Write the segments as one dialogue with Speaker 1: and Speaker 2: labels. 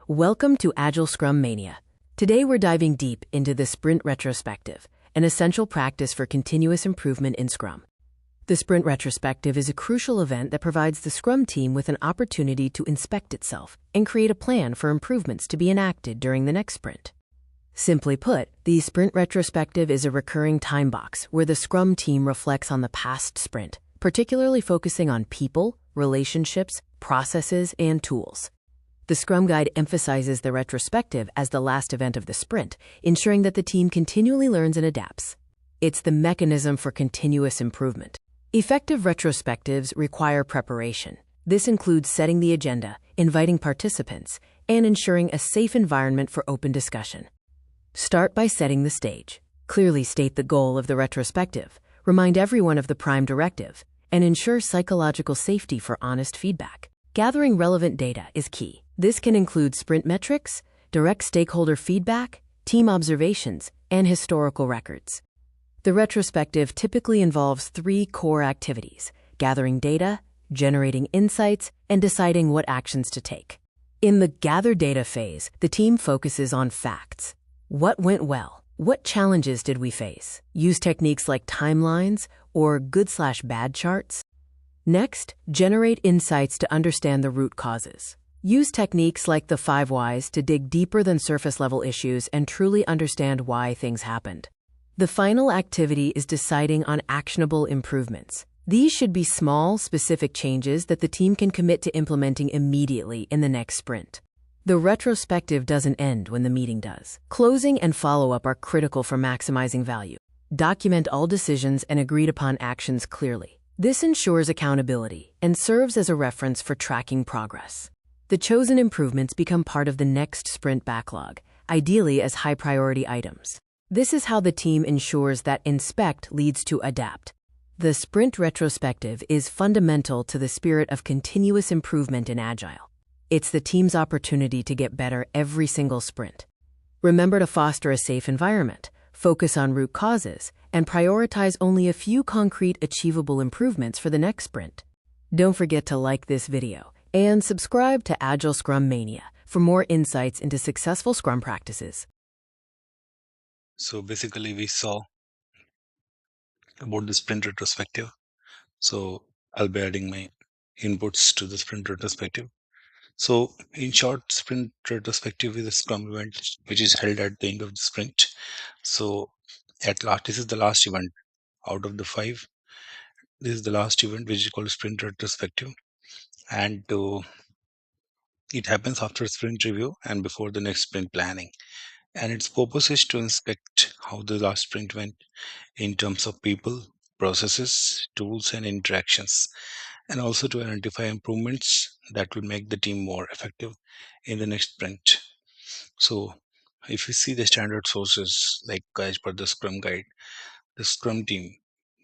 Speaker 1: Welcome to AgileScrumMania. Today we're diving deep into the Sprint Retrospective, an essential practice for continuous improvement in Scrum. The Sprint Retrospective is a crucial event that provides the Scrum team with an opportunity to inspect itself and create a plan for improvements to be enacted during the next sprint. Simply put, the Sprint Retrospective is a recurring time box where the Scrum team reflects on the past sprint, particularly focusing on people, relationships, processes, and tools. The Scrum Guide emphasizes the retrospective as the last event of the sprint, ensuring that the team continually learns and adapts. It's the mechanism for continuous improvement. Effective retrospectives require preparation. This includes setting the agenda, inviting participants, and ensuring a safe environment for open discussion. Start by setting the stage. Clearly state the goal of the retrospective, remind everyone of the prime directive, and ensure psychological safety for honest feedback. Gathering relevant data is key. This can include sprint metrics, direct stakeholder feedback, team observations, and historical records. The retrospective typically involves 3 core activities: gathering data, generating insights, and deciding what actions to take. In the gather data phase, the team focuses on facts. What went well? What challenges did we face? Use techniques like timelines or good/bad charts. Next, generate insights to understand the root causes. Use techniques like the 5 whys to dig deeper than surface-level issues and truly understand why things happened. The final activity is deciding on actionable improvements. These should be small, specific changes that the team can commit to implementing immediately in the next sprint. The retrospective doesn't end when the meeting does. Closing and follow-up are critical for maximizing value. Document all decisions and agreed-upon actions clearly. This ensures accountability and serves as a reference for tracking progress. The chosen improvements become part of the next sprint backlog, ideally as high-priority items. This is how the team ensures that inspect leads to adapt. The sprint retrospective is fundamental to the spirit of continuous improvement in Agile. It's the team's opportunity to get better every single sprint. Remember to foster a safe environment, focus on root causes, and prioritize only a few concrete achievable improvements for the next sprint. Don't forget to like this video and subscribe to AgileScrumMania for more insights into successful Scrum practices.
Speaker 2: So basically we saw about the sprint retrospective. So I'll be adding my inputs to the sprint retrospective. So in short, sprint retrospective is a Scrum event which is held at the end of the sprint. So at last, this is the last event out of the 5. This is the last event which is called sprint retrospective, and it happens after sprint review and before the next sprint planning. And its purpose is to inspect how the last sprint went in terms of people, processes, tools, and interactions, and also to identify improvements that will make the team more effective in the next sprint. So if you see the standard sources, like as per the Scrum Guide, the Scrum team,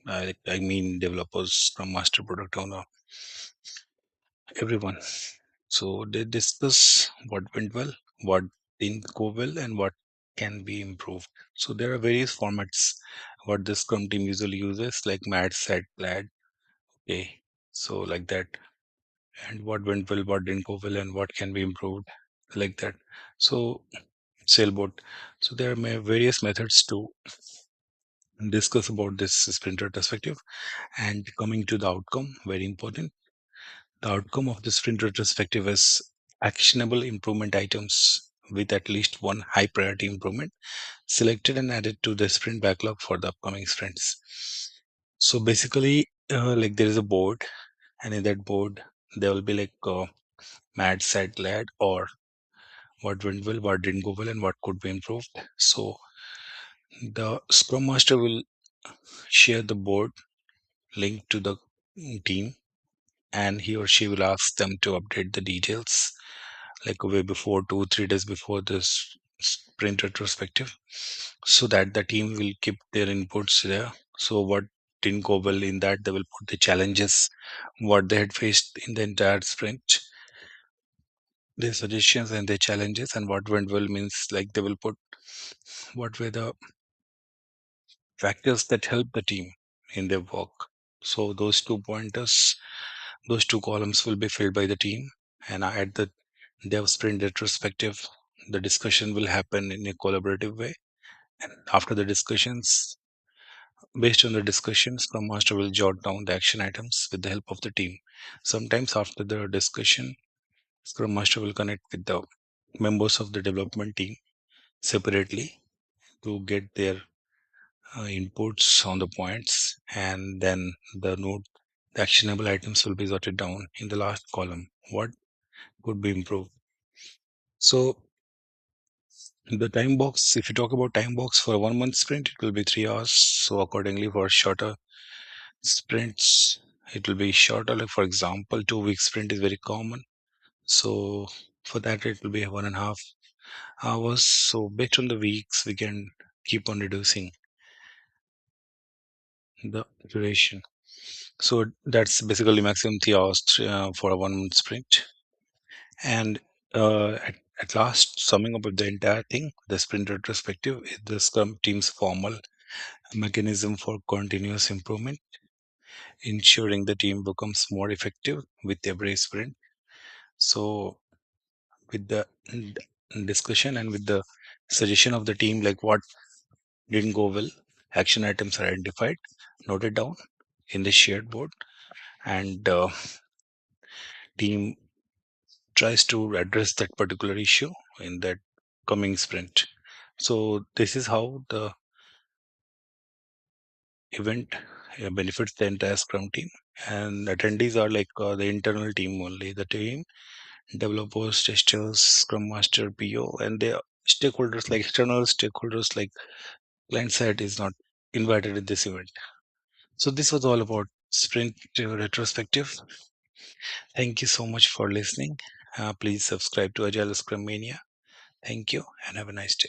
Speaker 2: I mean developers, Scrum Master, Product Owner, everyone. So they discuss what went well, what didn't go well, and what can be improved. So there are various formats what the Scrum team usually uses, like MAD, SAT, PLAD. Okay, so like that, and what went well, what didn't go well, and what can be improved, like that. So sailboat. So there are various methods to discuss about this sprint retrospective. And coming to the outcome, very important. The outcome of the sprint retrospective is actionable improvement items with at least one high priority improvement selected and added to the sprint backlog for the upcoming sprints. So basically, like there is a board, and in that board, there will be like MAD, SAT, LAD, or what went well, what didn't go well, and what could be improved. So the Scrum Master will share the board link to the team, and he or she will ask them to update the details like way before, 2-3 days before this sprint retrospective, so that the team will keep their inputs there. So what didn't go well in that, they will put the challenges what they had faced in the entire sprint, their suggestions and their challenges, and what went well means like they will put what were the factors that helped the team in their work. So those 2 pointers, those 2 columns will be filled by the team, and at the They have sprint retrospective. The discussion will happen in a collaborative way. And after the discussions, based on the discussion, Scrum Master will jot down the action items with the help of the team. Sometimes after the discussion, Scrum Master will connect with the members of the development team separately to get their inputs on the points, and then the actionable items will be jotted down in the last column. What could be improved? So the time box, if you talk about time box for a 1 month sprint, it will be 3 hours. So accordingly, for shorter sprints, it will be shorter. Like for example, 2 week sprint is very common. So for that, it will be 1.5 hours. So based on the weeks, we can keep on reducing the duration. So that's basically maximum 3 hours for a 1 month sprint. And at last, summing up of the entire thing, the sprint retrospective is the Scrum team's formal mechanism for continuous improvement, ensuring the team becomes more effective with every sprint. So, with the discussion and with the suggestion of the team, like what didn't go well, action items are identified, noted down in the shared board, and team tries to address that particular issue in that coming sprint. So this is how the event benefits the entire Scrum team. And attendees are like the internal team only, the team, developers, testers, Scrum Master, PO, and the stakeholders like external stakeholders like client side is not invited in this event. So this was all about Sprint Retrospective. Thank you so much for listening. Please subscribe to Agile Scrum Mania. Thank you and have a nice day.